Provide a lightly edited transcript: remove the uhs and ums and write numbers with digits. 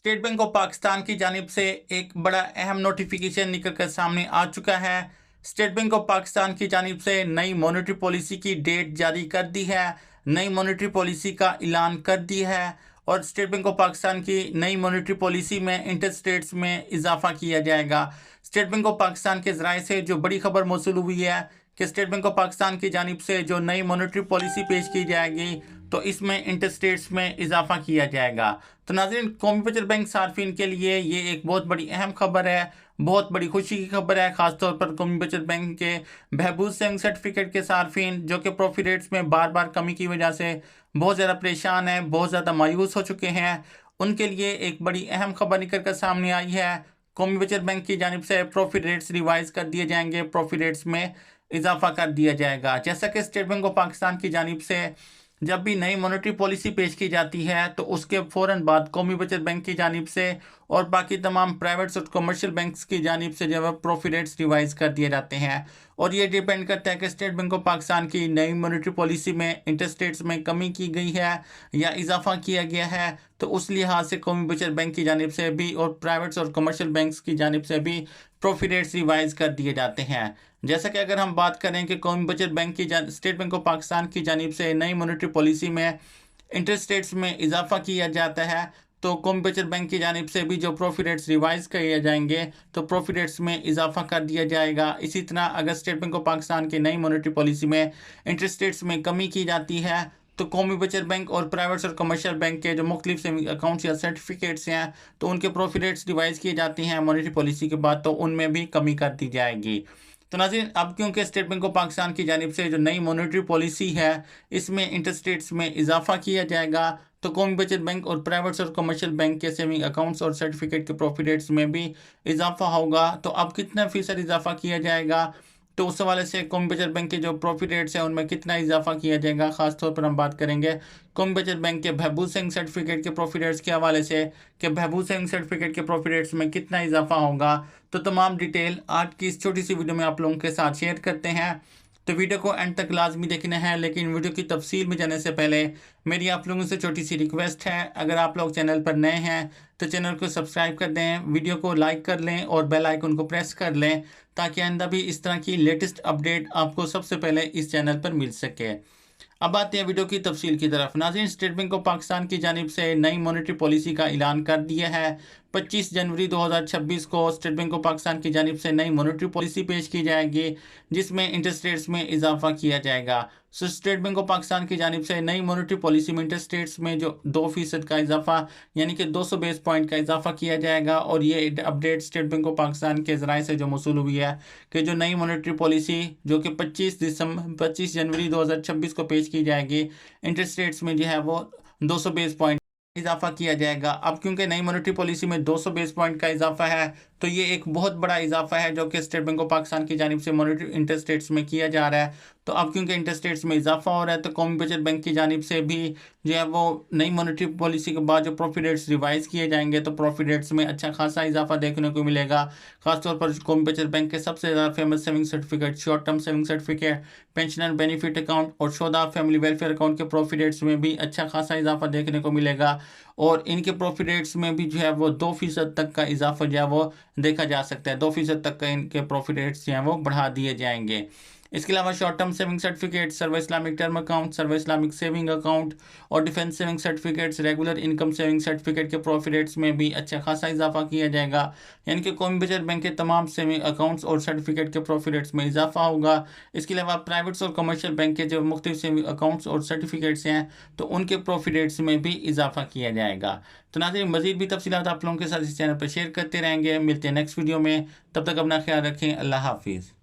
State bank of Pakistan की जानिब से एक बड़ा अहम नोटिफिकेशन निकल कर सामने आ चुका है। स्टेट बैंक ऑफ पाकिस्तान की जानिब से नई मॉनेटरी पॉलिसी की डेट जारी कर दी है, नई मॉनेटरी पॉलिसी का ऐलान कर दिया है और स्टेट बैंक ऑफ पाकिस्तान की नई मॉनेटरी पॉलिसी में इंटरेस्ट रेट्स में इजाफा किया जाएगा। स्टेट बैंक ऑफ पाकिस्तान के ज़राए से जो बड़ी खबर मौसूल हुई है कि स्टेट बैंक ऑफ पाकिस्तान की जानिब से जो नई मॉनेटरी पॉलिसी पेश की जाएगी तो इसमें इंटरेस्ट रेट्स में इजाफा किया जाएगा। तो नाज़रीन, कौमी बचत बैंक सार्फिन के लिए ये एक बहुत बड़ी अहम खबर है, बहुत बड़ी खुशी की खबर है, ख़ासतौर पर कौमी बचत बैंक के बहबूद सेविंग सर्टिफिकेट के सार्फिन जो कि प्रॉफिट रेट्स में बार बार कमी की वजह से बहुत ज़्यादा परेशान हैं, बहुत ज़्यादा मायूस हो चुके हैं। उनके लिए एक बड़ी अहम खबर निकल कर सामने आई है। कौमी बचत बैंक की जानिब से प्रॉफिट रेट्स रिवाइज कर दिए जाएंगे, प्रॉफिट रेट्स में इजाफा कर दिया जाएगा। जैसा कि स्टेट बैंक ऑफ पाकिस्तान की जानिब से जब भी नई मॉनेटरी पॉलिसी पेश की जाती है तो उसके फ़ौरन बाद कौमी बचत बैंक की जानिब से और बाकी तमाम प्राइवेट्स और कमर्शियल बैंक्स की जानिब से जो है प्रॉफिट रेट्स रिवाइज कर दिए जाते हैं। और ये डिपेंड करता है कि स्टेट बैंक ऑफ पाकिस्तान की नई मॉनेटरी पॉलिसी में इंटरेस्ट रेट्स में कमी की गई है या इजाफा किया गया है, तो उस लिहाज से कौमी बचत बैंक की जानिब से भी और प्राइवेट्स और कमर्शियल बैंक्स की जानिब से भी प्रॉफिट रेट्स रिवाइज कर दिए जाते हैं। जैसा कि अगर हम बात करें कि कौमी बचत बैंक की स्टेट बैंक ऑफ पाकिस्तान की जानिब से नई मॉनेटरी पॉलिसी में इंटरेस्ट रेट्स में इजाफा किया जाता है तो कौमी बचत बैंक की जानिब से भी जो प्रॉफिट रेट्स रिवाइज किए जाएंगे तो प्रॉफिट रेट्स में इजाफा कर दिया जाएगा। इसी तरह अगर स्टेट बैंक ऑफ पाकिस्तान की नई मॉनेटरी पॉलिसी में इंटरेस्ट रेट्स में कमी की जाती है तो कौमी बचत बैंक और प्राइवेट्स और कमर्शियल बैंक के जो मुख्तलिफ सेविंग अकाउंट्स या सर्टिफिकेट्स हैं तो उनके प्रॉफिट रेट्स रिवाइज किए जाते हैं मॉनेटरी पॉलिसी के बाद, तो उनमें भी कमी कर दी जाएगी। तो नाज़रीन, अब क्योंकि स्टेट बैंक ऑफ पाकिस्तान की जानिब से जो नई मॉनेटरी पॉलिसी है इसमें इंटरेस्ट रेट्स में इजाफा किया जाएगा तो कौमी बचत बैंक और प्राइवेट्स और कमर्शियल बैंक के सेविंग अकाउंट्स और सर्टिफिकेट के प्रॉफिट रेट्स में भी इजाफा होगा। तो अब कितना फ़ीसद इजाफा किया जाएगा तो उस हवाले से कौमी बचत बैंक के जो प्रॉफिट रेट्स हैं उनमें कितना इजाफा किया जाएगा, ख़ासतौर पर हम बात करेंगे कौमी बचत बैंक के बहबूद सेविंग सर्टिफिकेट के प्रॉफिट रेट्स के हवाले से कि बहबूद सेविंग सर्टिफिकेट के प्रॉफिट रेट्स में कितना इजाफा होगा। तो तमाम डिटेल आज की इस छोटी सी वीडियो में आप लोगों के साथ शेयर करते हैं, तो वीडियो को एंड तक लाजमी देखना है। लेकिन वीडियो की तफसील में जाने से पहले मेरी आप लोगों से छोटी सी रिक्वेस्ट है, अगर आप लोग चैनल पर नए हैं तो चैनल को सब्सक्राइब कर दें, वीडियो को लाइक कर लें और बेल आइकन को प्रेस कर लें ताकि आइंदा भी इस तरह की लेटेस्ट अपडेट आपको सबसे पहले इस चैनल पर मिल सके। अब आते हैं वीडियो की तफसील की तरफ। नाज़रीन, स्टेट बैंक ऑफ पाकिस्तान की जानिब से नई मॉनेटरी पॉलिसी का ऐलान कर दिया है। 25 जनवरी 2026 को स्टेट बैंक ऑफ पाकिस्तान की जानिब से नई मॉनेटरी पॉलिसी पेश की जाएगी जिसमें इंटरेस्ट रेट्स में इजाफा किया जाएगा। स्टेट बैंक ऑफ पाकिस्तान की जानिब से नई मॉनेटरी पॉलिसी में इंटरेस्ट रेट्स में जो 2% का इजाफा यानी कि 200 बेस पॉइंट का इजाफा किया जाएगा। और ये update state bank of Pakistan के ज़राए से जो मौसूल हुई है कि जो नई मॉनेटरी पॉलिसी जो कि 25 जनवरी 2026 को पेश की जाएगी, इंटरेस्ट रेट्स में जो है वो 200 बेस पॉइंट इजाफा किया जाएगा। अब क्योंकि नई मॉनेटरी पॉलिसी में 200 बेस पॉइंट का इजाफा है तो ये एक बहुत बड़ा इजाफा है जो कि स्टेट बैंक ऑफ पाकिस्तान की जानिब से मॉनेटरी इंटरेस्ट रेट्स में किया जा रहा है। तो अब क्योंकि इंटरेस्ट रेट्स में इजाफा हो रहा है तो कौमी बचत बैंक की जानिब से भी जो है वो नई मॉनेटरी पॉलिसी के बाद जो प्रॉफिट रेट्स रिवाइज किए जाएंगे तो प्रॉफिट रेट्स में अच्छा खासा इजाफा देखने को मिलेगा। खासतौर पर कौमी बचत बैंक के सबसे ज़्यादा famous saving certificate, short term saving certificate, pensioner benefit account और शोधा फैमिली वेलफेयर अकाउंट के प्रॉफिट रेट्स में भी अच्छा खासा इजाफा देखने को मिलेगा। और इनके प्रॉफिट रेट्स में भी जो है वो 2% तक का इजाफा जो है वो देखा जा सकता है। 2% तक का इनके प्रॉफिट रेट्स जो हैं वो बढ़ा दिए जाएंगे। इसके अलावा शॉर्ट टर्म सेविंग सर्टिफिकेट, सर्व इस्लामिक टर्म अकाउंट, सर्व इस्लामिक सेविंग अकाउंट और defence saving certificates, regular income saving certificate के प्रॉफिट रेट्स में भी अच्छा खासा इजाफा किया जाएगा। यानी कि कौमी बचत बैंक के तमाम सेविंग अकाउंट्स और सर्टिफिकेट के प्रॉफिट रेट्स में इजाफा होगा। इसके अलावा प्राइवेट्स और कमर्शियल बैंक के जो मुख्तलिफ सेविंग अकाउंट्स और सर्टिफिकेट्स हैं तो उनके प्रॉफिट रेट्स में भी इजाफा किया जाएगा। तो नाज़रीन, मज़ीद भी तफसीलात आप लोगों के साथ इस चैनल पर शेयर करते रहेंगे। मिलते हैं नेक्स्ट वीडियो में, तब तक अपना ख्याल रखें। अल्लाह हाफिज़।